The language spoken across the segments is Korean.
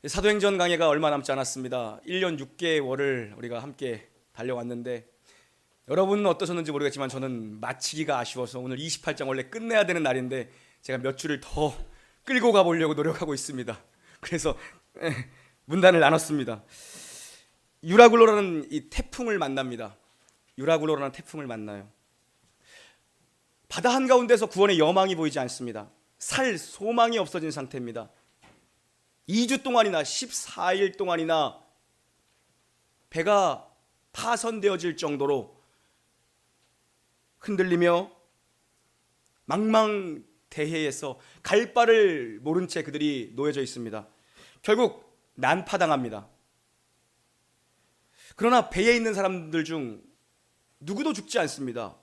사도행전 강해가 얼마 남지 않았습니다. 1년 6개월을 우리가 함께 달려왔는데 여러분은 어떠셨는지 모르겠지만 저는 마치기가 아쉬워서 오늘 28장 원래 끝내야 되는 날인데 제가 몇 주를 더 끌고 가보려고 노력하고 있습니다. 그래서 문단을 나눴습니다. 유라굴로라는 이 태풍을 만납니다. 유라굴로라는 태풍을 만나요. 바다 한가운데서 구원의 여망이 보이지 않습니다. 살 소망이 없어진 상태입니다. 2주 동안이나 14일 동안이나 배가 파손되어질 정도로 흔들리며 망망대해에서 갈 바를 모른 채 그들이 놓여져 있습니다. 결국 난파당합니다. 그러나 배에 있는 사람들 중 누구도 죽지 않습니다.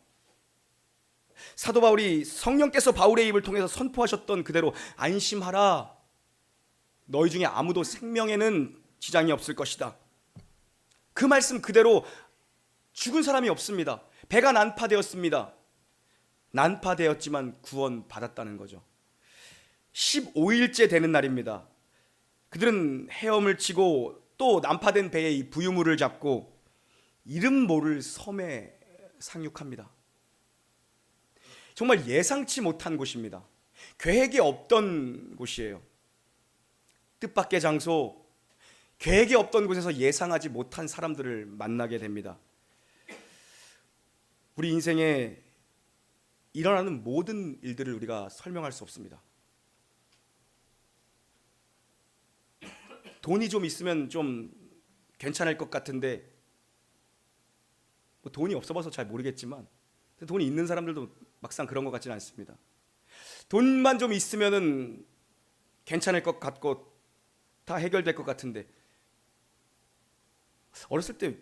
사도 바울이 성령께서 바울의 입을 통해서 선포하셨던 그대로 안심하라, 너희 중에 아무도 생명에는 지장이 없을 것이다. 그 말씀 그대로 죽은 사람이 없습니다. 배가 난파되었습니다. 난파되었지만 구원 받았다는 거죠. 15일째 되는 날입니다. 그들은 헤엄을 치고 또 난파된 배에 이 부유물을 잡고 이름 모를 섬에 상륙합니다. 정말 예상치 못한 곳입니다. 계획이 없던 곳이에요. 뜻밖의 장소, 계획이 없던 곳에서 예상하지 못한 사람들을 만나게 됩니다. 우리 인생에 일어나는 모든 일들을 우리가 설명할 수 없습니다. 돈이 좀 있으면 좀 괜찮을 것 같은데 뭐 돈이 없어봐서 잘 모르겠지만 돈이 있는 사람들도 막상 그런 것 같지는 않습니다. 돈만 좀 있으면은 괜찮을 것 같고 다 해결될 것 같은데, 어렸을 때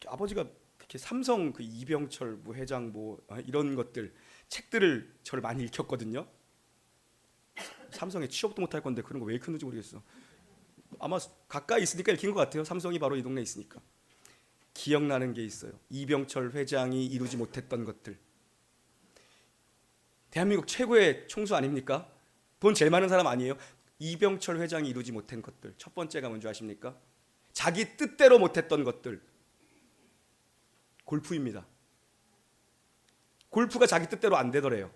아버지가 이렇게 삼성 그 이병철 뭐 회장 뭐 이런 것들 책들을 저를 많이 읽혔거든요. 삼성에 취업도 못할 건데 그런 거 왜 읽혔는지 모르겠어. 아마 가까이 있으니까 읽힌 것 같아요. 삼성이 바로 이 동네에 있으니까. 기억나는 게 있어요. 이병철 회장이 이루지 못했던 것들. 대한민국 최고의 총수 아닙니까? 돈 제일 많은 사람 아니에요? 이병철 회장이 이루지 못한 것들, 첫 번째가 뭔지 아십니까? 자기 뜻대로 못했던 것들, 골프입니다. 골프가 자기 뜻대로 안 되더래요.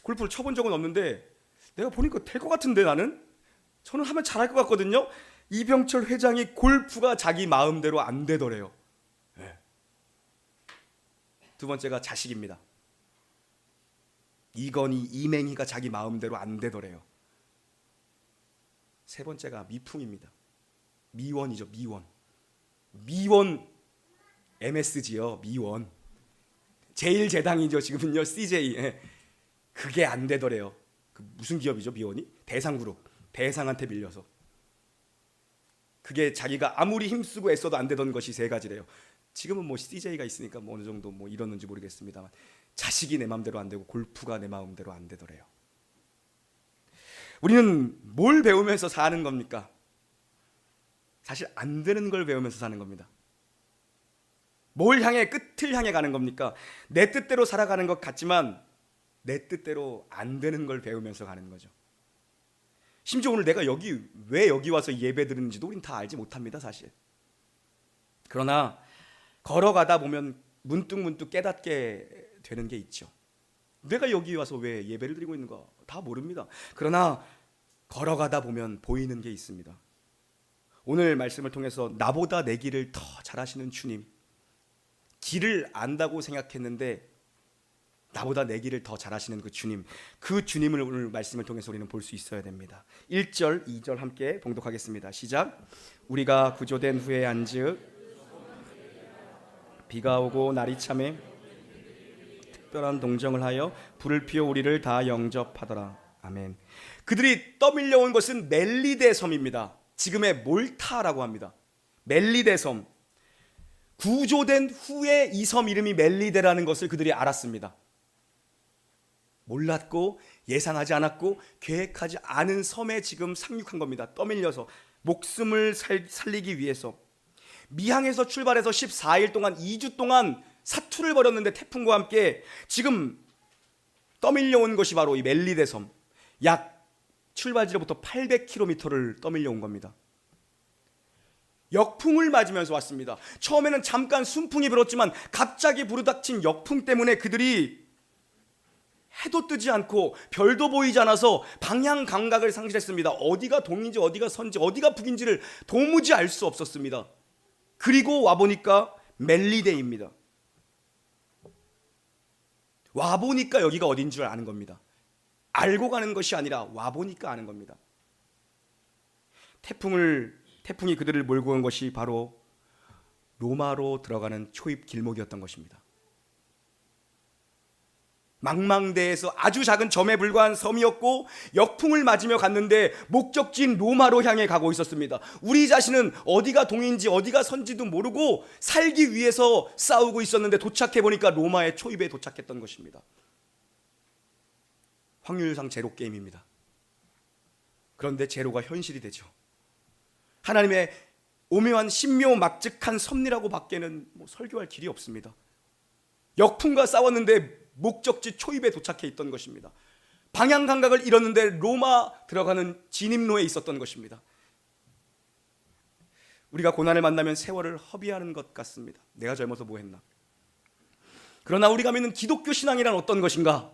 골프를 쳐본 적은 없는데 내가 보니까 될 것 같은데 저는 하면 잘할 것 같거든요. 이병철 회장이 골프가 자기 마음대로 안 되더래요. 네. 두 번째가 자식입니다. 이건희, 이맹희가 자기 마음대로 안 되더래요. 세 번째가 미풍입니다. 미원이죠. 미원 MSG요. 미원. 제일제당이죠. 지금은요. CJ. 그게 안 되더래요. 그 무슨 기업이죠? 미원이? 대상그룹. 대상한테 밀려서. 그게 자기가 아무리 힘쓰고 애써도 안 되던 것이 세 가지래요. 지금은 뭐 CJ가 있으니까 뭐 어느 정도 뭐 이러는지 모르겠습니다만 자식이 내 마음대로 안 되고 골프가 내 마음대로 안 되더래요. 우리는 뭘 배우면서 사는 겁니까? 사실 안 되는 걸 배우면서 사는 겁니다. 뭘 향해, 끝을 향해 가는 겁니까? 내 뜻대로 살아가는 것 같지만 내 뜻대로 안 되는 걸 배우면서 가는 거죠. 심지어 오늘 내가 왜 여기 와서 예배 드리는지도 우린 다 알지 못합니다, 사실. 그러나 걸어가다 보면 문득문득 깨닫게 되는 게 있죠. 내가 여기 와서 왜 예배를 드리고 있는가 다 모릅니다. 그러나 걸어가다 보면 보이는 게 있습니다. 오늘 말씀을 통해서 나보다 내 길을 더 잘하시는 주님, 길을 안다고 생각했는데 나보다 내 길을 더 잘하시는 그 주님을 오늘 말씀을 통해서 우리는 볼 수 있어야 됩니다. 1절, 2절 함께 봉독하겠습니다. 시작. 우리가 구조된 후에 안즉 비가 오고 날이 참에 특별한 동정을 하여 불을 피워 우리를 다 영접하더라. 아멘. 그들이 떠밀려온 것은 멜리데 섬입니다. 지금의 몰타라고 합니다. 멜리데 섬. 구조된 후에 이 섬 이름이 멜리데라는 것을 그들이 알았습니다. 몰랐고 예상하지 않았고 계획하지 않은 섬에 지금 상륙한 겁니다. 떠밀려서 목숨을 살리기 위해서. 미항에서 출발해서 14일 동안 2주 동안 사투를 벌였는데 태풍과 함께 지금 떠밀려온 것이 바로 이 멜리데 섬. 약 출발지로부터 800km를 떠밀려 온 겁니다. 역풍을 맞으면서 왔습니다. 처음에는 잠깐 순풍이 불었지만 갑자기 불어닥친 역풍 때문에 그들이 해도 뜨지 않고 별도 보이지 않아서 방향 감각을 상실했습니다. 어디가 동인지 어디가 서인지 어디가 북인지를 도무지 알 수 없었습니다. 그리고 와보니까 멜리데입니다. 와보니까 여기가 어딘 줄 아는 겁니다. 알고 가는 것이 아니라 와보니까 아는 겁니다. 태풍이 그들을 몰고 온 것이 바로 로마로 들어가는 초입 길목이었던 것입니다. 망망대해에서 아주 작은 점에 불과한 섬이었고 역풍을 맞으며 갔는데 목적지인 로마로 향해 가고 있었습니다. 우리 자신은 어디가 동인지 어디가 선지도 모르고 살기 위해서 싸우고 있었는데 도착해 보니까 로마의 초입에 도착했던 것입니다. 확률상 제로 게임입니다. 그런데 제로가 현실이 되죠. 하나님의 오묘한 신묘막측한 섭리라고 밖에는 설교할 길이 없습니다. 역풍과 싸웠는데 목적지 초입에 도착해 있던 것입니다. 방향 감각을 잃었는데 로마 들어가는 진입로에 있었던 것입니다. 우리가 고난을 만나면 세월을 허비하는 것 같습니다. 내가 젊어서 뭐 했나? 그러나 우리가 믿는 기독교 신앙이란 어떤 것인가?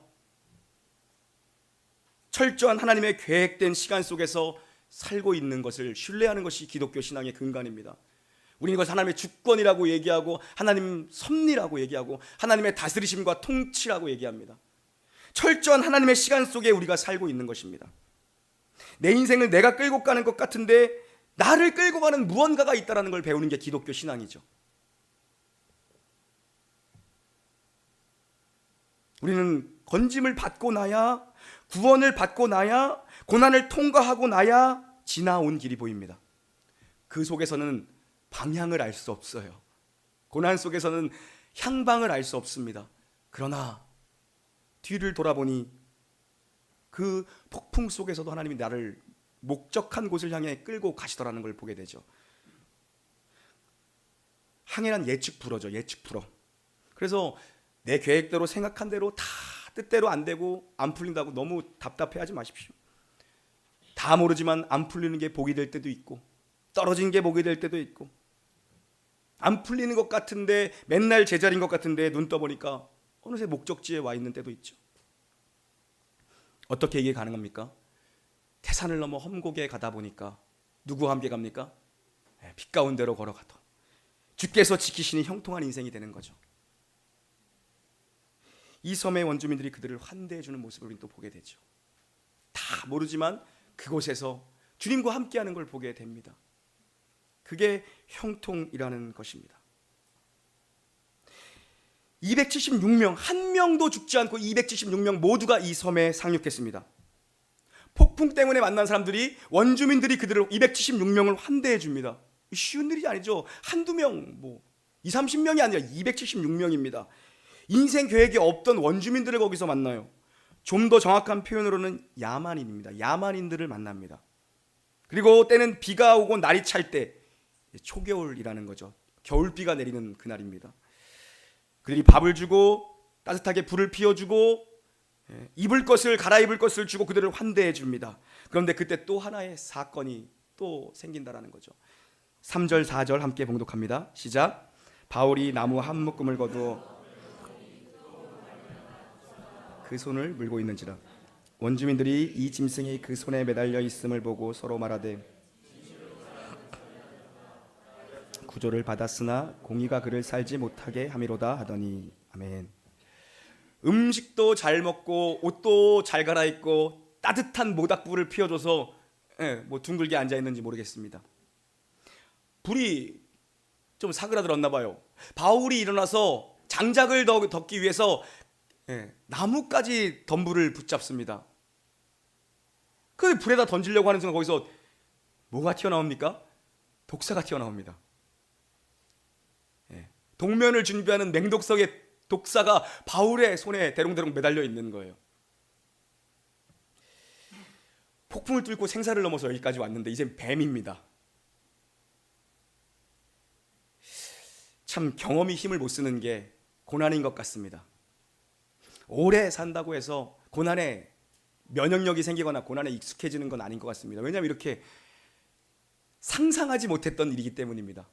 철저한 하나님의 계획된 시간 속에서 살고 있는 것을 신뢰하는 것이 기독교 신앙의 근간입니다. 우리는 이것을 하나님의 주권이라고 얘기하고 하나님 섭리라고 얘기하고 하나님의 다스리심과 통치라고 얘기합니다. 철저한 하나님의 시간 속에 우리가 살고 있는 것입니다. 내 인생을 내가 끌고 가는 것 같은데 나를 끌고 가는 무언가가 있다는 걸 배우는 게 기독교 신앙이죠. 우리는 건짐을 받고 나야, 구원을 받고 나야, 고난을 통과하고 나야 지나온 길이 보입니다. 그 속에서는 방향을 알 수 없어요. 고난 속에서는 향방을 알 수 없습니다. 그러나 뒤를 돌아보니 그 폭풍 속에서도 하나님이 나를 목적한 곳을 향해 끌고 가시더라는 걸 보게 되죠. 항해란 예측 불어죠. 예측 불어. 그래서 내 계획대로 생각한 대로 다 뜻대로 안 되고 안 풀린다고 너무 답답해하지 마십시오. 다 모르지만 안 풀리는 게 복이 될 때도 있고 떨어진 게 복이 될 때도 있고 안 풀리는 것 같은데 맨날 제자리인 것 같은데 눈 떠보니까 어느새 목적지에 와 있는 때도 있죠. 어떻게 이게 가능합니까? 태산을 넘어 험곡에 가다 보니까 누구와 함께 갑니까? 빛 가운데로 걸어가도 주께서 지키시는 형통한 인생이 되는 거죠. 이 섬의 원주민들이 그들을 환대해 주는 모습을 우리는 또 보게 되죠. 다 모르지만 그곳에서 주님과 함께하는 걸 보게 됩니다. 그게 형통이라는 것입니다. 276명, 한 명도 죽지 않고 276명 모두가 이 섬에 상륙했습니다. 폭풍 때문에 만난 사람들이, 원주민들이 그들을 276명을 환대해 줍니다. 쉬운 일이 아니죠. 한두 명, 2, 30명이 아니라 276명입니다. 인생 계획이 없던 원주민들을 거기서 만나요. 좀 더 정확한 표현으로는 야만인입니다. 야만인들을 만납니다. 그리고 때는 비가 오고 날이 찰 때, 초겨울이라는 거죠. 겨울비가 내리는 그날입니다. 그들이 밥을 주고 따뜻하게 불을 피워주고 입을 것을 갈아입을 것을 주고 그들을 환대해 줍니다. 그런데 그때 또 하나의 사건이 또 생긴다라는 거죠. 3절 4절 함께 봉독합니다. 시작. 바울이 나무 한 묶음을 거두어 그 손을 물고 있는지라 원주민들이 이 짐승이 그 손에 매달려 있음을 보고 서로 말하되 구조를 받았으나 공의가 그를 살지 못하게 함이로다 하더니. 아멘. 음식도 잘 먹고 옷도 잘 갈아입고 따뜻한 모닥불을 피워줘서 둥글게 앉아있는지 모르겠습니다. 불이 좀 사그라들었나 봐요. 바울이 일어나서 장작을 덮기 위해서 나무까지 덤불을 붙잡습니다. 그 불에다 던지려고 하는 순간 거기서 뭐가 튀어나옵니까? 독사가 튀어나옵니다. 동면을 준비하는 맹독석의 독사가 바울의 손에 대롱대롱 매달려 있는 거예요. 폭풍을 뚫고 생사를 넘어서 여기까지 왔는데 이젠 뱀입니다. 참 경험이 힘을 못 쓰는 게 고난인 것 같습니다. 오래 산다고 해서 고난에 면역력이 생기거나 고난에 익숙해지는 건 아닌 것 같습니다. 왜냐하면 이렇게 상상하지 못했던 일이기 때문입니다.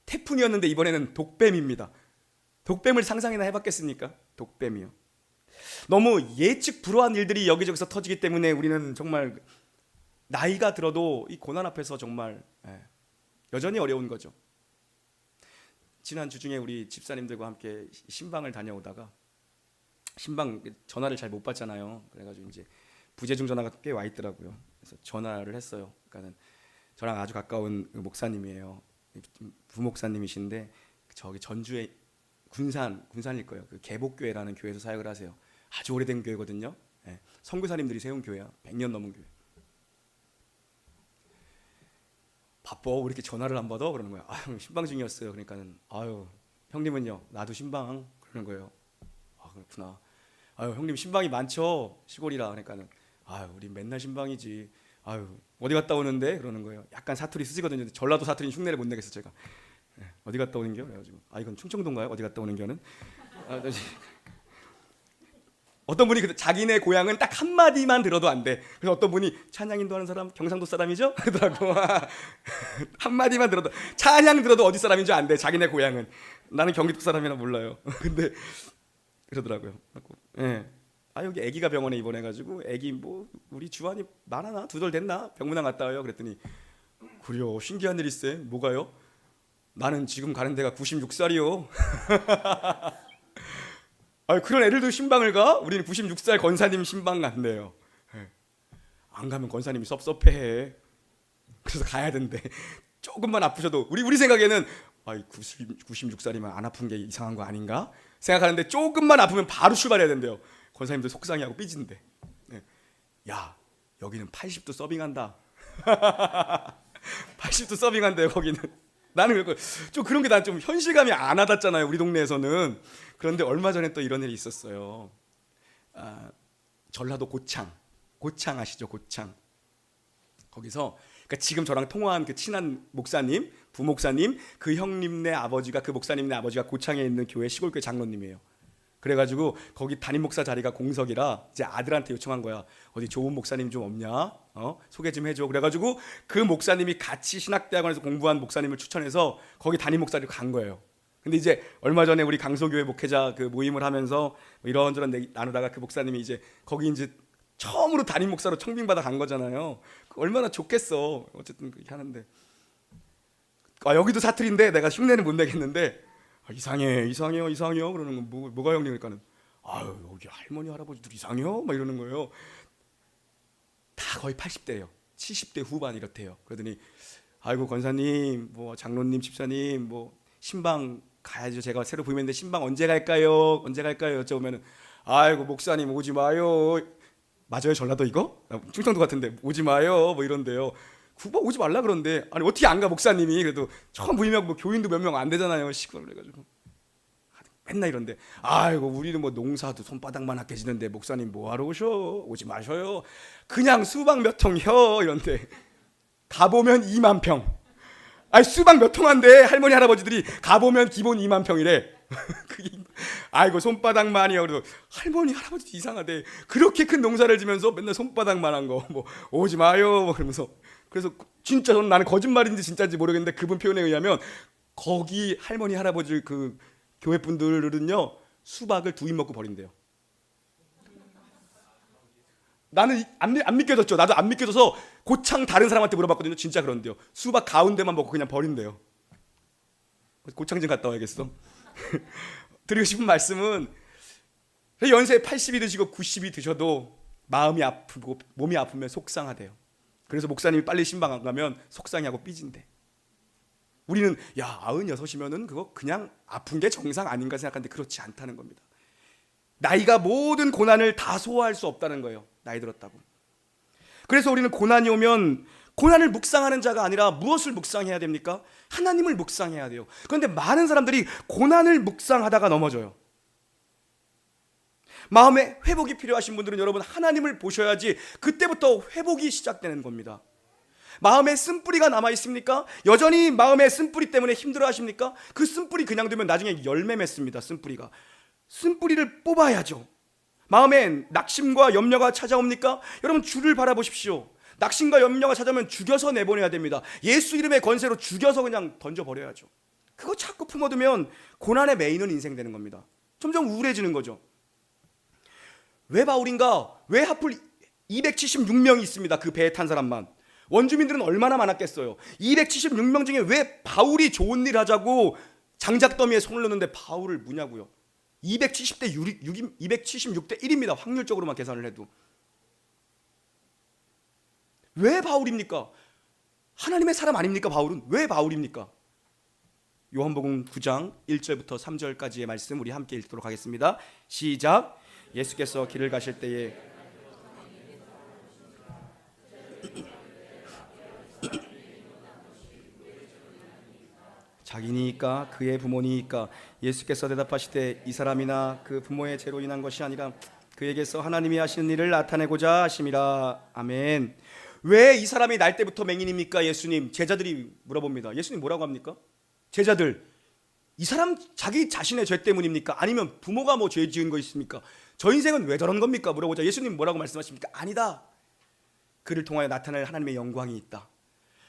태풍이었는데 이번에는 독뱀입니다. 독뱀을 상상이나 해봤겠습니까? 독뱀이요. 너무 예측 불허한 일들이 여기저기서 터지기 때문에 우리는 정말 나이가 들어도 이 고난 앞에서 정말 여전히 어려운 거죠. 지난 주 중에 우리 집사님들과 함께 신방을 다녀오다가 신방 전화를 잘 못 받잖아요. 그래가지고 이제 부재중 전화가 꽤 와 있더라고요. 그래서 전화를 했어요. 그러니까는 저랑 아주 가까운 목사님이에요. 부목사님이신데 저기 전주에 군산일 거예요. 그 개복교회라는 교회에서 사역을 하세요. 아주 오래된 교회거든요. 선교사님들이 세운 교회야. 100년 넘은 교회. 바빠. 왜 이렇게 전화를 안 받아? 그러는 거야. 신방 중이었어요. 그러니까는 형님은요? 나도 신방. 그러는 거예요. 그렇구나. 형님 신방이 많죠. 시골이라. 그러니까는 우리 맨날 신방이지. 어디 갔다 오는데? 그러는 거예요. 약간 사투리 쓰시거든요. 전라도 사투리 흉내를 못 내겠어 제가. 어디 갔다 오는 겨? 그래가지고 이건 충청도인가요? 어디 갔다 오는 겨는? 어떤 분이 자기네 고향은 딱 한마디만 들어도 안 돼. 그래서 어떤 분이 찬양 인도하는 사람 경상도 사람이죠? 그러더라고. 한마디만 들어도 찬양 들어도 어디 사람인 줄 안 돼. 자기네 고향은. 나는 경기도 사람이라 몰라요. 근데 그러더라고요. 여기 아기가 병원에 입원해가지고 아기 우리 주환이 많아나? 2달 됐나? 병문안 갔다 와요. 그랬더니 그래요. 신기한 일 있어요. 뭐가요? 나는 지금 가는 데가 96살이요. 그런 애들도 신방을 가? 우리는 96살 권사님 신방 간대요. 안 가면 권사님이 섭섭해. 그래서 가야 된대. 조금만 아프셔도 우리 생각에는 96살이면 안 아픈 게 이상한 거 아닌가? 생각하는데 조금만 아프면 바로 출발해야 된대요. 권사님들 속상해하고 삐진대. 야, 여기는 80도 서빙한다. 80도 서빙한대요, 거기는. 나는 좀 그런 게 난 좀 현실감이 안 와닿잖아요, 우리 동네에서는. 그런데 얼마 전에 또 이런 일이 있었어요. 전라도 고창 아시죠? 고창. 거기서 그러니까 지금 저랑 통화한 그 친한 목사님, 부목사님, 그 형님네 아버지가 그 목사님네 아버지가 고창에 있는 교회 시골교회 장로님이에요. 그래가지고 거기 담임 목사 자리가 공석이라 이제 아들한테 요청한 거야. 어디 좋은 목사님 좀 없냐? 소개 좀 해줘. 그래가지고 그 목사님이 같이 신학대학원에서 공부한 목사님을 추천해서 거기 담임 목사를 간 거예요. 근데 이제 얼마 전에 우리 강소교회 목회자 그 모임을 하면서 이런저런 얘기 나누다가 그 목사님이 이제 거기 이제 처음으로 담임 목사로 청빙받아 간 거잖아요. 얼마나 좋겠어. 어쨌든 그렇게 하는데 여기도 사투리인데 내가 흉내는 못 내겠는데 이상해요 그러는 거 뭐가 형님? 그러니까는 여기 할머니 할아버지들 이상해요 막 이러는 거예요. 다 거의 80대예요. 70대 후반 이렇대요. 그러더니 권사님, 장로님, 집사님, 신방 가야죠. 제가 새로 부임했는데 신방 언제 갈까요? 여쭤보면은 목사님 오지 마요. 맞아요, 전라도 이거? 충청도 같은데 오지 마요. 이런데요. 오지 말라 그런데 어떻게 안 가 목사님이. 그래도 처음 부임하고 교인도 몇 명 안 되잖아요, 시골. 그래가지고 맨날 이런데 우리는 농사도 손바닥만 아껴지는데 목사님 뭐하러 오지 마셔요. 그냥 수박 몇 통 이런데 가보면 2만 평. 수박 몇 통 한데 할머니 할아버지들이 가보면 기본 2만 평이래. 손바닥만이요. 그래도 할머니 할아버지 이상하대. 그렇게 큰 농사를 지면서 맨날 손바닥만한 거 오지 마요 그러면서. 그래서 진짜 나는 거짓말인지 진짜인지 모르겠는데 그분 표현에 의하면 거기 할머니 할아버지 그 교회 분들은요 수박을 2입 먹고 버린대요. 나는 안 믿겨졌죠. 나도 안 믿겨져서 고창 다른 사람한테 물어봤거든요. 진짜 그런데요. 수박 가운데만 먹고 그냥 버린대요. 고창 좀 갔다 와야겠어. 드리고 싶은 말씀은 연세 80이 드시고 90이 드셔도 마음이 아프고 몸이 아프면 속상하대요. 그래서 목사님이 빨리 신방 안 가면 속상해하고 삐진대. 우리는 96이면은 그거 그냥 아픈 게 정상 아닌가 생각하는데 그렇지 않다는 겁니다. 나이가 모든 고난을 다 소화할 수 없다는 거예요. 나이 들었다고. 그래서 우리는 고난이 오면 고난을 묵상하는 자가 아니라 무엇을 묵상해야 됩니까? 하나님을 묵상해야 돼요. 그런데 많은 사람들이 고난을 묵상하다가 넘어져요. 마음의 회복이 필요하신 분들은 여러분 하나님을 보셔야지 그때부터 회복이 시작되는 겁니다. 마음에 쓴뿌리가 남아 있습니까? 여전히 마음에 쓴뿌리 때문에 힘들어 하십니까? 그 쓴뿌리 그냥 두면 나중에 열매 맺습니다. 쓴뿌리를 뽑아야죠. 마음에 낙심과 염려가 찾아옵니까? 여러분 주를 바라보십시오. 낙심과 염려가 찾아오면 죽여서 내보내야 됩니다. 예수 이름의 권세로 죽여서 그냥 던져버려야죠. 그거 자꾸 품어두면 고난에 매이는 인생 되는 겁니다. 점점 우울해지는 거죠. 왜 바울인가? 왜 하필 276명이 있습니다. 그 배에 탄 사람만. 원주민들은 얼마나 많았겠어요. 276명 중에 왜 바울이 좋은 일 하자고 장작더미에 손을 넣는데 바울을 무냐고요. 270대 6, 276대 1입니다. 확률적으로만 계산을 해도. 왜 바울입니까? 하나님의 사람 아닙니까? 바울은 왜 바울입니까? 요한복음 9장 1절부터 3절까지의 말씀 우리 함께 읽도록 하겠습니다. 시작. 예수께서 길을 가실 때에 자기니까 그의 부모니까 예수께서 대답하시되 이 사람이나 그 부모의 죄로 인한 것이 아니라 그에게서 하나님이 하시는 일을 나타내고자 하심이라. 아멘. 왜 이 사람이 날 때부터 맹인입니까? 예수님. 제자들이 물어봅니다. 예수님 뭐라고 합니까? 제자들, 이 사람 자기 자신의 죄 때문입니까? 아니면 부모가 뭐 죄 지은 거 있습니까? 저 인생은 왜 저런 겁니까? 물어보자. 예수님 뭐라고 말씀하십니까? 아니다. 그를 통하여 나타날 하나님의 영광이 있다.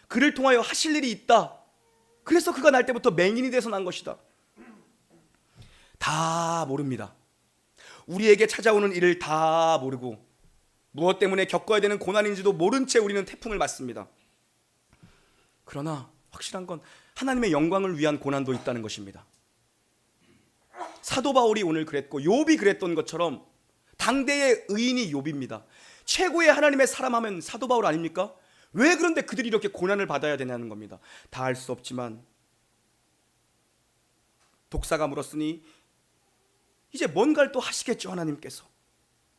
그를 통하여 하실 일이 있다. 그래서 그가 날 때부터 맹인이 돼서 난 것이다. 다 모릅니다. 우리에게 찾아오는 일을 다 모르고 무엇 때문에 겪어야 되는 고난인지도 모른 채 우리는 태풍을 맞습니다. 그러나 확실한 건 하나님의 영광을 위한 고난도 있다는 것입니다. 사도 바울이 오늘 그랬고 욥이 그랬던 것처럼 당대의 의인이 욥입니다. 최고의 하나님의 사람 하면 사도 바울 아닙니까? 왜 그런데 그들이 이렇게 고난을 받아야 되냐는 겁니다. 다 할 수 없지만 독사가 물었으니 이제 뭔가를 또 하시겠죠, 하나님께서.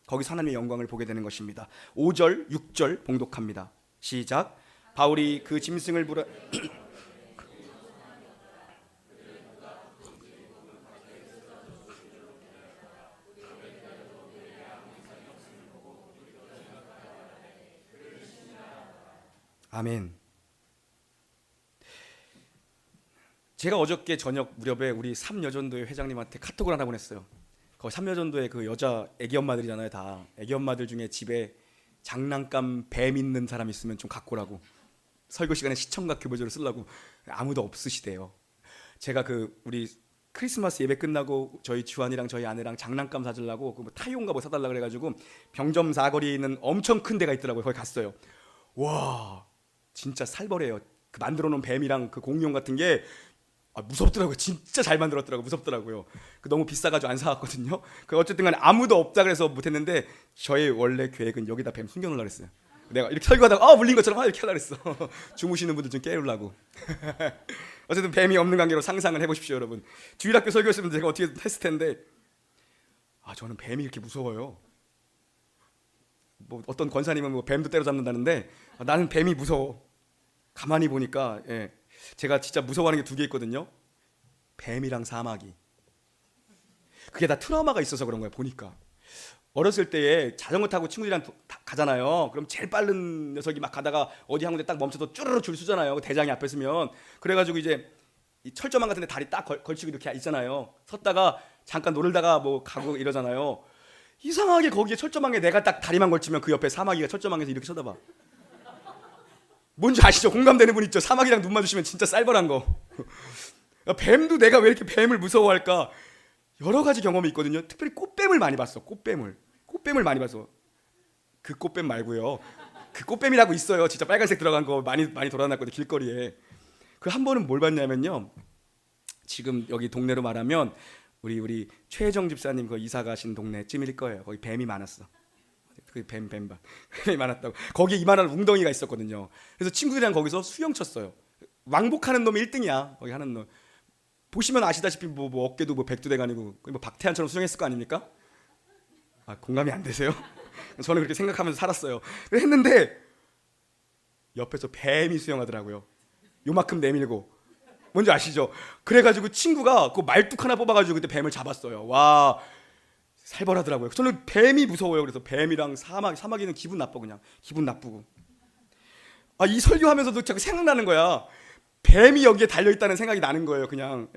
거기서 하나님의 영광을 보게 되는 것입니다. 5절, 6절 봉독합니다. 시작. 바울이 그 짐승을 부르 아멘. 제가 어저께 저녁 무렵에 우리 삼여전도회 회장님한테 카톡을 하나 보냈어요. 거기 삼여전도회 그 여자 애기 엄마들이잖아요. 다 애기 엄마들 중에 집에 장난감 뱀 있는 사람 있으면 좀 갖고 오라고. 설교 시간에 시청각 교보제로 쓰려고. 아무도 없으시대요. 제가 그 우리 크리스마스 예배 끝나고 저희 주한이랑 저희 아내랑 장난감 사주려고 그 뭐 타이온가 뭐 사달라 그래가지고 병점 사거리에 있는 엄청 큰 데가 있더라고요. 거기 갔어요. 와, 진짜 살벌해요. 그 만들어 놓은 뱀이랑 그 공룡 같은 게 무섭더라고요. 진짜 잘 만들었더라고요. 무섭더라고요. 너무 비싸가지고 안 사왔거든요. 어쨌든 간에 아무도 없다 그래서 못했는데 저의 원래 계획은 여기다 뱀 숨겨놓으려고 했어요. 내가 이렇게 설교하다가 물린 것처럼 이렇게 하려고 했어. 주무시는 분들 좀 깨우려고. 어쨌든 뱀이 없는 관계로 상상을 해보십시오, 여러분. 주일학교 설교했으면 제가 어떻게 했을 텐데 저는 뱀이 이렇게 무서워요. 뭐 어떤 권사님은 뭐 뱀도 때려잡는다는데 나는 뱀이 무서워. 가만히 보니까 제가 진짜 무서워하는 게 두 개 있거든요. 뱀이랑 사마귀. 그게 다 트라우마가 있어서 그런 거예요. 보니까 어렸을 때에 자전거 타고 친구들이랑 가잖아요. 그럼 제일 빠른 녀석이 막 가다가 어디 한 군데 딱 멈춰서 쭈르르 줄 서잖아요. 대장이 앞에 서면. 그래가지고 이제 이 철조망 같은 데 다리 딱 걸치고 이렇게 있잖아요. 섰다가 잠깐 놀다가 뭐 가고 이러잖아요. 이상하게 거기에 철조망에 내가 딱 다리만 걸치면 그 옆에 사마귀가 철조망에서 이렇게 쳐다봐. 뭔지 아시죠? 공감되는 분 있죠? 사마귀랑 눈 마주치면 진짜 쌀벌한 거. 뱀도 내가 왜 이렇게 뱀을 무서워할까? 여러 가지 경험이 있거든요. 특별히 꽃뱀을 많이 봤어. 꽃뱀을 많이 봤어. 그 꽃뱀 말고요. 그 꽃뱀이라고 있어요. 진짜 빨간색 들어간 거 많이 돌아다녔거든요. 길거리에. 그 한 번은 뭘 봤냐면요. 지금 여기 동네로 말하면 우리 최혜정 집사님 그 이사 가신 동네쯤일 거예요. 거기 뱀이 많았어. 그 뱀이 많았다고. 거기에 이만한 웅덩이가 있었거든요. 그래서 친구들이랑 거기서 수영 쳤어요. 왕복하는 놈이 1등이야. 거기 하는 놈. 보시면 아시다시피 뭐 어깨도 뭐 백두대간이고 뭐 박태환처럼 수영했을 거 아닙니까? 공감이 안 되세요? 저는 그렇게 생각하면서 살았어요. 했는데 옆에서 뱀이 수영하더라고요. 요만큼 내밀고. 뭔지 아시죠? 그래가지고 친구가 그 말뚝 하나 뽑아가지고 그때 뱀을 잡았어요. 와, 살벌하더라고요. 저는 뱀이 무서워요. 그래서 뱀이랑 사마귀는 기분 나빠. 그냥 기분 나쁘고. 이 설교하면서도 자꾸 생각나는 거야. 뱀이 여기에 달려있다는 생각이 나는 거예요. 그냥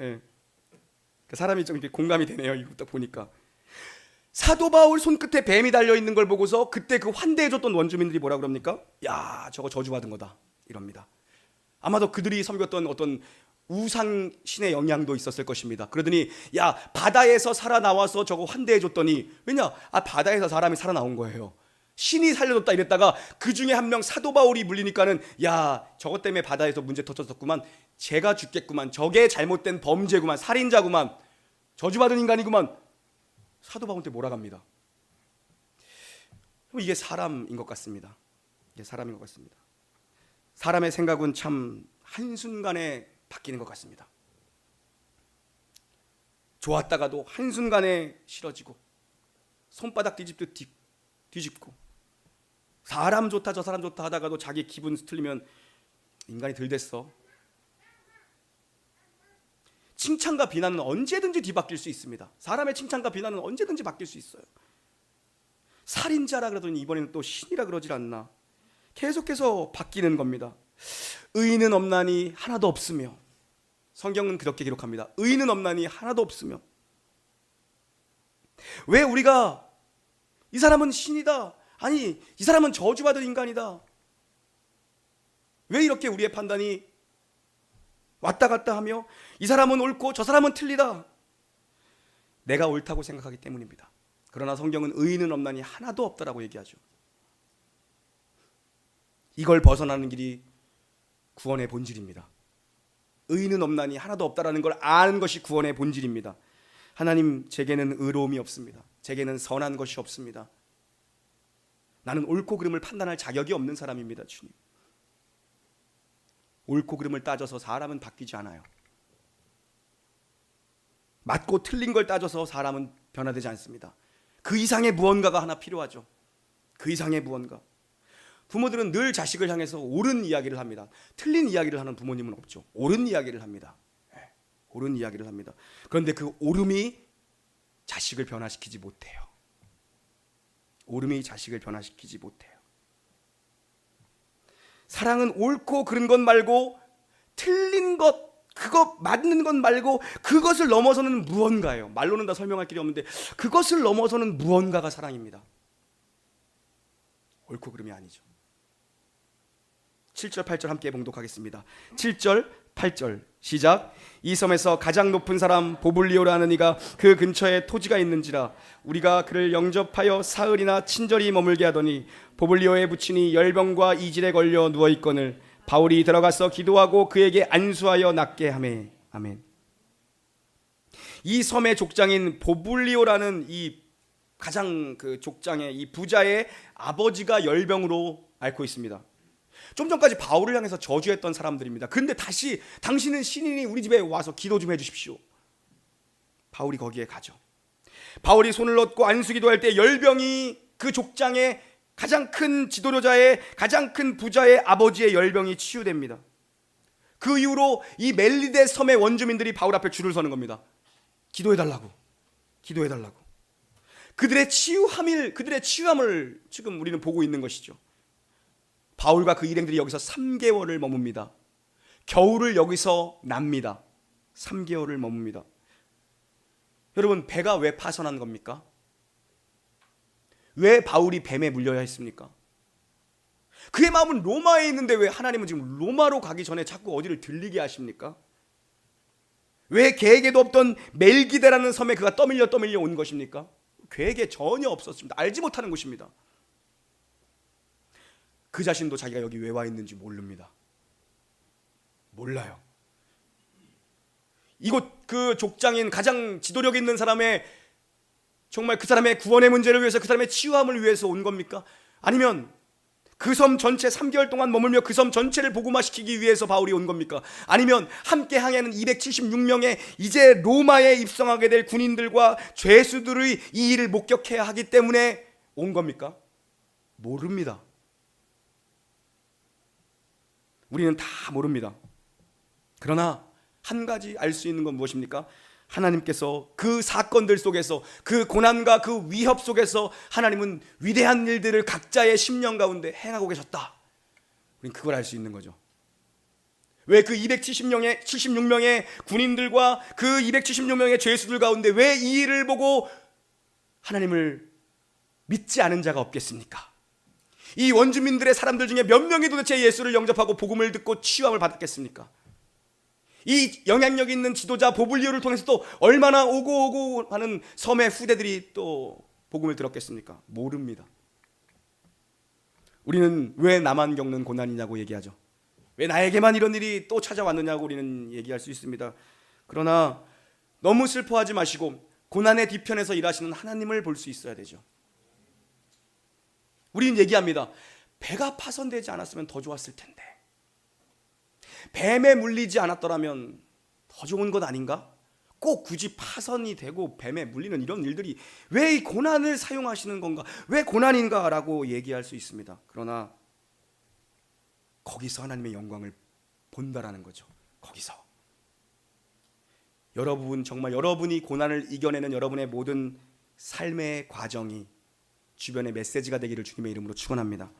사람이 좀 이렇게 공감이 되네요. 이거 딱 보니까. 사도 바울 손끝에 뱀이 달려있는 걸 보고서 그때 그 환대해줬던 원주민들이 뭐라 그럽니까? 야, 저거 저주받은 거다 이럽니다. 아마도 그들이 섬겼던 어떤 우상신의 영향도 있었을 것입니다. 그러더니 야, 바다에서 살아나와서 저거 환대해줬더니, 왜냐? 바다에서 사람이 살아나온 거예요. 신이 살려줬다 이랬다가 그 중에 한 명 사도 바울이 물리니까는 야, 저것 때문에 바다에서 문제 터졌었구만, 제가 죽겠구만, 저게 잘못된 범죄구만, 살인자구만, 저주받은 인간이구만, 사도 바울한테 몰아갑니다. 이게 사람인 것 같습니다. 이게 사람인 것 같습니다. 사람의 생각은 참 한순간에 바뀌는 것 같습니다. 좋았다가도 한순간에 싫어지고, 손바닥 뒤집듯 뒤집고, 사람 좋다 저 사람 좋다 하다가도 자기 기분 틀리면 인간이 덜 됐어. 칭찬과 비난은 언제든지 뒤바뀔 수 있습니다. 사람의 칭찬과 비난은 언제든지 바뀔 수 있어요. 살인자라 그러더니 이번에는 또 신이라 그러질 않나. 계속해서 바뀌는 겁니다. 의인은 없나니 하나도 없으며, 성경은 그렇게 기록합니다. 의인은 없나니 하나도 없으며. 왜 우리가 이 사람은 신이다, 아니 이 사람은 저주받은 인간이다, 왜 이렇게 우리의 판단이 왔다 갔다 하며 이 사람은 옳고 저 사람은 틀리다, 내가 옳다고 생각하기 때문입니다. 그러나 성경은 의인은 없나니 하나도 없다라고 얘기하죠. 이걸 벗어나는 길이 구원의 본질입니다. 의인은 없나니 하나도 없다라는 걸 아는 것이 구원의 본질입니다. 하나님, 제게는 의로움이 없습니다. 제게는 선한 것이 없습니다. 나는 옳고 그름을 판단할 자격이 없는 사람입니다. 주님, 옳고 그름을 따져서 사람은 바뀌지 않아요. 맞고 틀린 걸 따져서 사람은 변화되지 않습니다. 그 이상의 무언가가 하나 필요하죠. 그 이상의 무언가. 부모들은 늘 자식을 향해서 옳은 이야기를 합니다. 틀린 이야기를 하는 부모님은 없죠. 옳은 이야기를 합니다. 옳은 이야기를 합니다. 그런데 그 옳음이 자식을 변화시키지 못해요. 옳음이 자식을 변화시키지 못해요. 사랑은 옳고 그른 것 말고, 틀린 것, 그거 맞는 것 말고 그것을 넘어서는 무언가예요. 말로는 다 설명할 길이 없는데 그것을 넘어서는 무언가가 사랑입니다. 옳고 그름이 아니죠. 7절 8절 함께 봉독하겠습니다. 7절 8절 시작. 이 섬에서 가장 높은 사람 보블리오라는 이가 그 근처에 토지가 있는지라 우리가 그를 영접하여 사흘이나 친절히 머물게 하더니 보블리오의 부친이 열병과 이질에 걸려 누워있거늘 바울이 들어가서 기도하고 그에게 안수하여 낫게 하매. 아멘. 이 섬의 족장인 보블리오라는 이 가장 그 족장의 이 부자의 아버지가 열병으로 앓고 있습니다. 좀 전까지 바울을 향해서 저주했던 사람들입니다. 그런데 다시 당신은 신인이 우리 집에 와서 기도 좀 해주십시오. 바울이 거기에 가죠. 바울이 손을 얻고 안수기도 할 때 열병이 그 족장의 가장 큰 지도자의 가장 큰 부자의 아버지의 열병이 치유됩니다. 그 이후로 이 멜리데 섬의 원주민들이 바울 앞에 줄을 서는 겁니다. 기도해달라고, 기도해달라고. 그들의 치유함을 지금 우리는 보고 있는 것이죠. 바울과 그 일행들이 여기서 3개월을 머뭅니다. 겨울을 여기서 납니다. 3개월을 머뭅니다. 여러분, 배가 왜 파선한 겁니까? 왜 바울이 뱀에 물려야 했습니까? 그의 마음은 로마에 있는데 왜 하나님은 지금 로마로 가기 전에 자꾸 어디를 들리게 하십니까? 왜 계획에도 없던 멜기데라는 섬에 그가 떠밀려 온 것입니까? 계획에 전혀 없었습니다. 알지 못하는 곳입니다. 그 자신도 자기가 여기 왜 와 있는지 모릅니다. 몰라요. 이곳 그 족장인 가장 지도력 있는 사람의 정말 그 사람의 구원의 문제를 위해서, 그 사람의 치유함을 위해서 온 겁니까? 아니면 그 섬 전체 3개월 동안 머물며 그 섬 전체를 복음화시키기 위해서 바울이 온 겁니까? 아니면 함께 항해하는 276명의 이제 로마에 입성하게 될 군인들과 죄수들의 이 일을 목격해야 하기 때문에 온 겁니까? 모릅니다. 우리는 다 모릅니다. 그러나 한 가지 알 수 있는 건 무엇입니까? 하나님께서 그 사건들 속에서, 그 고난과 그 위협 속에서 하나님은 위대한 일들을 각자의 심령 가운데 행하고 계셨다. 우리는 그걸 알 수 있는 거죠. 왜 그 276명의 군인들과 그 276명의 죄수들 가운데 왜 이 일을 보고 하나님을 믿지 않은 자가 없겠습니까? 이 원주민들의 사람들 중에 몇 명이 도대체 예수를 영접하고 복음을 듣고 치유함을 받았겠습니까? 이 영향력 있는 지도자 보블리오를 통해서 또 얼마나 오고 하는 섬의 후대들이 또 복음을 들었겠습니까? 모릅니다. 우리는 왜 나만 겪는 고난이냐고 얘기하죠. 왜 나에게만 이런 일이 또 찾아왔느냐고 우리는 얘기할 수 있습니다. 그러나 너무 슬퍼하지 마시고 고난의 뒤편에서 일하시는 하나님을 볼 수 있어야 되죠. 우리는 얘기합니다. 배가 파손되지 않았으면 더 좋았을 텐데, 뱀에 물리지 않았더라면 더 좋은 것 아닌가? 꼭 굳이 파손이 되고 뱀에 물리는 이런 일들이 왜 이 고난을 사용하시는 건가? 왜 고난인가? 라고 얘기할 수 있습니다. 그러나 거기서 하나님의 영광을 본다라는 거죠. 거기서 정말 여러분이 고난을 이겨내는 여러분의 모든 삶의 과정이 주변의 메시지가 되기를 주님의 이름으로 축원합니다.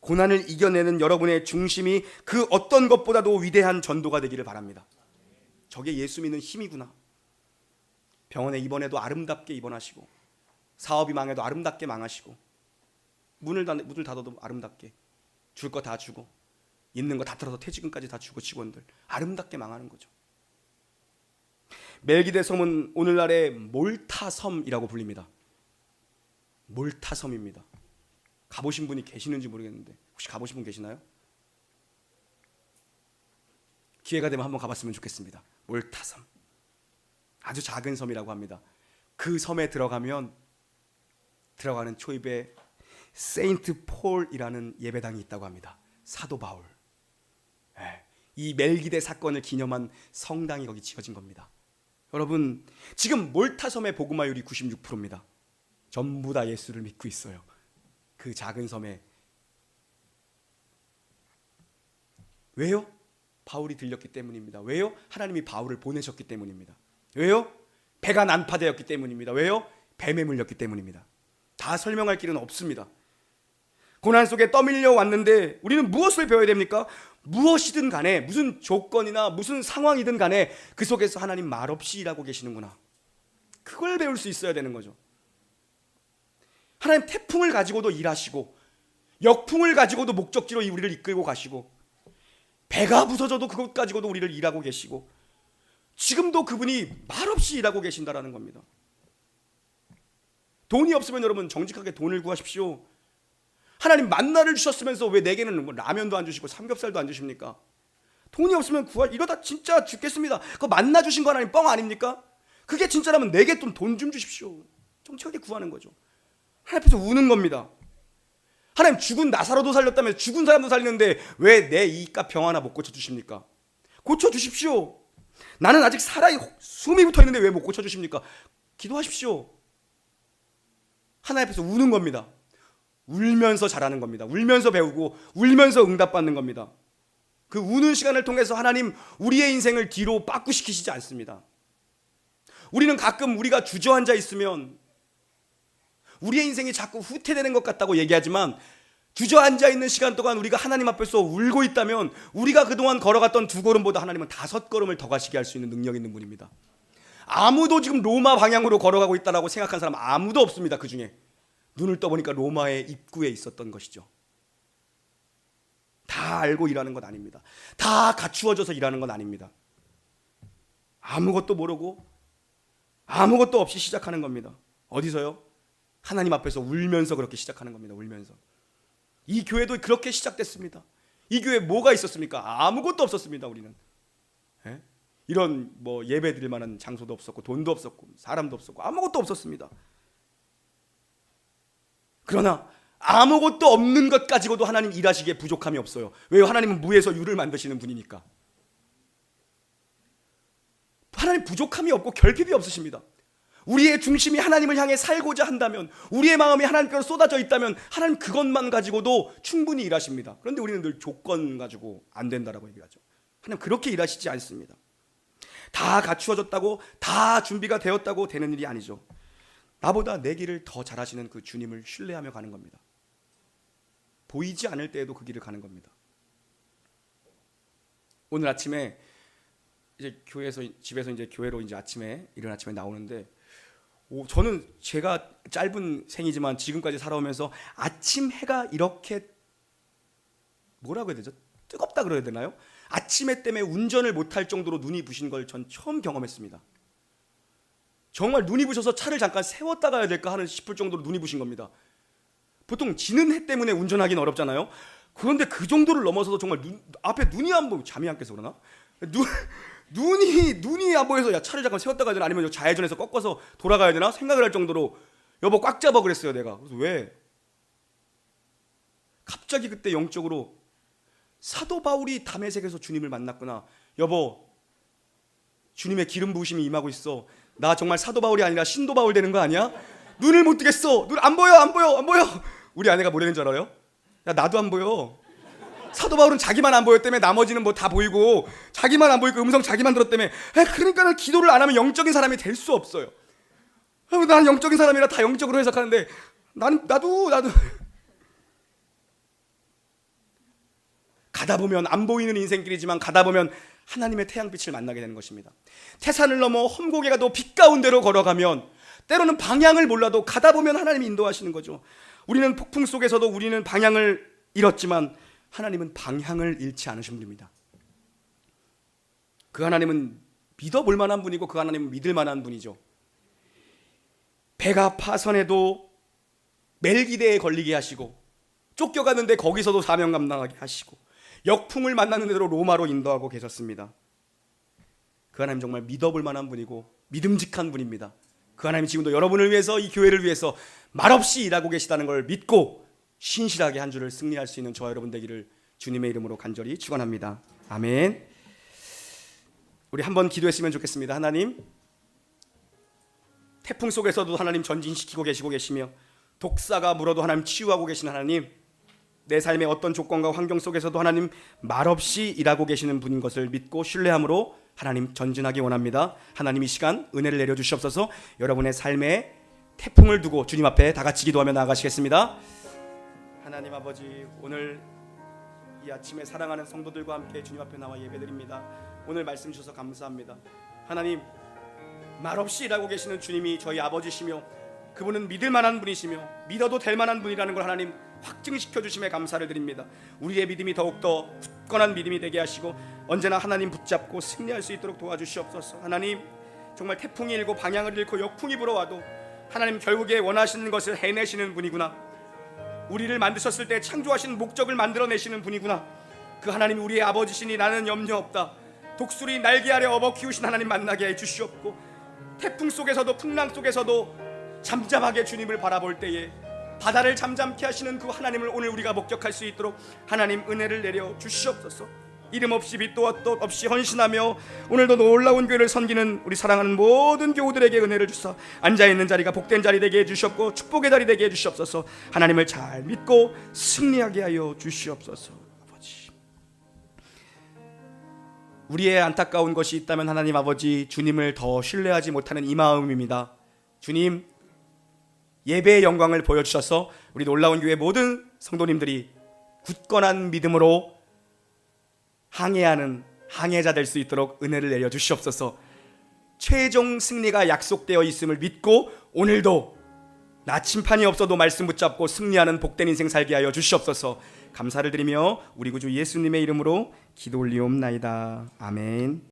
고난을 이겨내는 여러분의 중심이 그 어떤 것보다도 위대한 전도가 되기를 바랍니다. 저게 예수 믿는 힘이구나. 병원에 입원해도 아름답게 입원하시고, 사업이 망해도 아름답게 망하시고, 문을 닫아도 아름답게, 줄 거 다 주고, 있는 거 다 털어서 퇴직금까지 다 주고, 직원들 아름답게 망하는 거죠. 멜기데 섬은 오늘날의 몰타섬이라고 불립니다. 몰타섬입니다. 가보신 분이 계시는지 모르겠는데 혹시 가보신 분 계시나요? 기회가 되면 한번 가봤으면 좋겠습니다. 몰타섬, 아주 작은 섬이라고 합니다. 그 섬에 들어가면 들어가는 초입에 세인트 폴이라는 예배당이 있다고 합니다. 사도 바울, 이 멜기데 사건을 기념한 성당이 거기 지어진 겁니다. 여러분, 지금 몰타섬의 복음화율이 96%입니다. 전부 다 예수를 믿고 있어요. 그 작은 섬에. 왜요? 바울이 들렸기 때문입니다. 왜요? 하나님이 바울을 보내셨기 때문입니다. 왜요? 배가 난파되었기 때문입니다. 왜요? 뱀에 물렸기 때문입니다. 다 설명할 길은 없습니다. 고난 속에 떠밀려 왔는데 우리는 무엇을 배워야 됩니까? 무엇이든 간에, 무슨 조건이나 무슨 상황이든 간에 그 속에서 하나님 말없이 일하고 계시는구나. 그걸 배울 수 있어야 되는 거죠. 하나님 태풍을 가지고도 일하시고, 역풍을 가지고도 목적지로 우리를 이끌고 가시고, 배가 부서져도 그것 가지고도 우리를 일하고 계시고, 지금도 그분이 말없이 일하고 계신다라는 겁니다. 돈이 없으면 여러분 정직하게 돈을 구하십시오. 하나님 만나를 주셨으면서 왜 내게는 뭐 라면도 안 주시고 삼겹살도 안 주십니까? 돈이 없으면 이러다 진짜 죽겠습니다. 그거 만나 주신 거 하나님 뻥 아닙니까? 그게 진짜라면 내게 좀 돈 좀 주십시오. 정직하게 구하는 거죠. 하나님 앞에서 우는 겁니다. 하나님, 죽은 나사로도 살렸다면 죽은 사람도 살리는데 왜 내 이깟 병 하나 못 고쳐주십니까? 고쳐주십시오. 나는 아직 숨이 붙어있는데 왜 못 고쳐주십니까? 기도하십시오. 하나님 앞에서 우는 겁니다. 울면서 자라는 겁니다. 울면서 배우고 울면서 응답받는 겁니다. 그 우는 시간을 통해서 하나님 우리의 인생을 뒤로 빠꾸시키시지 않습니다. 우리는 가끔 우리가 주저앉아 있으면 우리의 인생이 자꾸 후퇴되는 것 같다고 얘기하지만, 주저앉아 있는 시간 동안 우리가 하나님 앞에서 울고 있다면 우리가 그동안 걸어갔던 2걸음보다 하나님은 5걸음을 더 가시게 할 수 있는 능력 있는 분입니다. 아무도 지금 로마 방향으로 걸어가고 있다고 생각한 사람 아무도 없습니다. 그 중에 눈을 떠보니까 로마의 입구에 있었던 것이죠. 다 알고 일하는 건 아닙니다. 다 갖추어져서 일하는 건 아닙니다. 아무것도 모르고 아무것도 없이 시작하는 겁니다. 어디서요? 하나님 앞에서 울면서 그렇게 시작하는 겁니다. 울면서. 이 교회도 그렇게 시작됐습니다. 이 교회에 뭐가 있었습니까? 아무것도 없었습니다. 우리는 이런 뭐 예배 드릴 만한 장소도 없었고, 돈도 없었고, 사람도 없었고, 아무것도 없었습니다. 그러나 아무것도 없는 것 가지고도 하나님 일하시기에 부족함이 없어요. 왜요? 하나님은 무에서 유를 만드시는 분이니까. 하나님 부족함이 없고 결핍이 없으십니다. 우리의 중심이 하나님을 향해 살고자 한다면, 우리의 마음이 하나님께로 쏟아져 있다면 하나님 그것만 가지고도 충분히 일하십니다. 그런데 우리는 늘 조건 가지고 안 된다라고 얘기하죠. 하나님 그렇게 일하시지 않습니다. 다 갖추어졌다고, 다 준비가 되었다고 되는 일이 아니죠. 나보다 내 길을 더 잘하시는 그 주님을 신뢰하며 가는 겁니다. 보이지 않을 때에도 그 길을 가는 겁니다. 오늘 아침에 이제 집에서 이제 교회로 이제 이른 아침에 나오는데 저는 제가 짧은 생이지만 지금까지 살아오면서 아침 해가 이렇게 뭐라고 해야 되죠? 뜨겁다 그래야 되나요? 아침에 때문에 운전을 못할 정도로 눈이 부신 걸 전 처음 경험했습니다. 정말 눈이 부셔서 차를 잠깐 세웠다 가야 될까 하는 싶을 정도로 눈이 부신 겁니다. 보통 지는 해 때문에 운전하기는 어렵잖아요. 그런데 그 정도를 넘어서서 정말 앞에 눈이 안 보이고, 잠이 안 깨서 그러나? 눈이 안 보여서 야, 차를 잠깐 세웠다 가야 되나, 아니면 좌회전해서 꺾어서 돌아가야 되나 생각을 할 정도로 여보 꽉 잡아 그랬어요 내가. 그래서 왜? 갑자기 그때 영적으로 사도 바울이 다메섹에서 주님을 만났구나. 여보, 주님의 기름 부으심이 임하고 있어. 나 정말 사도 바울이 아니라 신도 바울 되는 거 아니야? 눈을 못 뜨겠어. 눈 안 보여, 안 보여, 안 보여. 우리 아내가 뭐라는 줄 알아요? 야, 나도 안 보여. 사도 바울은 자기만 안 보였다며 나머지는 뭐 다 보이고, 자기만 안 보이고 음성 자기만 들었다며. 그러니까는 기도를 안 하면 영적인 사람이 될 수 없어요. 나는 영적인 사람이라 다 영적으로 해석하는데 나도 가다 보면 안 보이는 인생길이지만 가다 보면 하나님의 태양빛을 만나게 되는 것입니다. 태산을 넘어 험곡에 가도 빛 가운데로 걸어가면 때로는 방향을 몰라도 가다 보면 하나님이 인도하시는 거죠. 우리는 폭풍 속에서도 우리는 방향을 잃었지만 하나님은 방향을 잃지 않으신 분입니다. 그 하나님은 믿어볼 만한 분이고 그 하나님은 믿을 만한 분이죠. 배가 파선해도 멜기대에 걸리게 하시고, 쫓겨가는데 거기서도 사명 감당하게 하시고, 역풍을 만나는 대로 로마로 인도하고 계셨습니다. 그 하나님 정말 믿어볼 만한 분이고 믿음직한 분입니다. 그 하나님 지금도 여러분을 위해서, 이 교회를 위해서 말없이 일하고 계시다는 걸 믿고 신실하게 한 주를 승리할 수 있는 저와 여러분 되기를 주님의 이름으로 간절히 축원합니다. 아멘. 우리 한번 기도했으면 좋겠습니다. 하나님, 태풍 속에서도 하나님 전진시키고 계시며, 독사가 물어도 하나님 치유하고 계신 하나님, 내 삶의 어떤 조건과 환경 속에서도 하나님 말없이 일하고 계시는 분인 것을 믿고 신뢰함으로 하나님 전진하기 원합니다. 하나님 이 시간 은혜를 내려주시옵소서. 여러분의 삶에 태풍을 두고 주님 앞에 다 같이 기도하며 나아가시겠습니다. 하나님 아버지, 오늘 이 아침에 사랑하는 성도들과 함께 주님 앞에 나와 예배드립니다. 오늘 말씀 주셔서 감사합니다. 하나님, 말없이 일하고 계시는 주님이 저희 아버지시며 그분은 믿을 만한 분이시며 믿어도 될 만한 분이라는 걸 하나님 확증시켜 주심에 감사를 드립니다. 우리의 믿음이 더욱더 굳건한 믿음이 되게 하시고 언제나 하나님 붙잡고 승리할 수 있도록 도와주시옵소서. 하나님, 정말 태풍이 일고 방향을 잃고 역풍이 불어와도 하나님 결국에 원하시는 것을 해내시는 분이구나. 우리를 만드셨을 때 창조하신 목적을 만들어내시는 분이구나. 그 하나님이 우리의 아버지시니 나는 염려 없다. 독수리 날개 아래 업어 키우신 하나님 만나게 해주시옵고, 태풍 속에서도 풍랑 속에서도 잠잠하게 주님을 바라볼 때에 바다를 잠잠케 하시는 그 하나님을 오늘 우리가 목격할 수 있도록 하나님 은혜를 내려 주시옵소서. 이름 없이 빛도 뜻 없이 헌신하며 오늘도 놀라운 교회를 섬기는 우리 사랑하는 모든 교우들에게 은혜를 주사 앉아있는 자리가 복된 자리 되게 해주셨고 축복의 자리 되게 해주시옵소서. 하나님을 잘 믿고 승리하게 하여 주시옵소서. 아버지, 우리의 안타까운 것이 있다면 하나님 아버지, 주님을 더 신뢰하지 못하는 이 마음입니다. 주님, 예배의 영광을 보여주셔서 우리 놀라운 교회 모든 성도님들이 굳건한 믿음으로 항해하는 항해자 될 수 있도록 은혜를 내려 주시옵소서. 최종 승리가 약속되어 있음을 믿고 오늘도 나침판이 없어도 말씀 붙잡고 승리하는 복된 인생 살게 하여 주시옵소서. 감사를 드리며 우리 구주 예수님의 이름으로 기도 올리옵나이다. 아멘.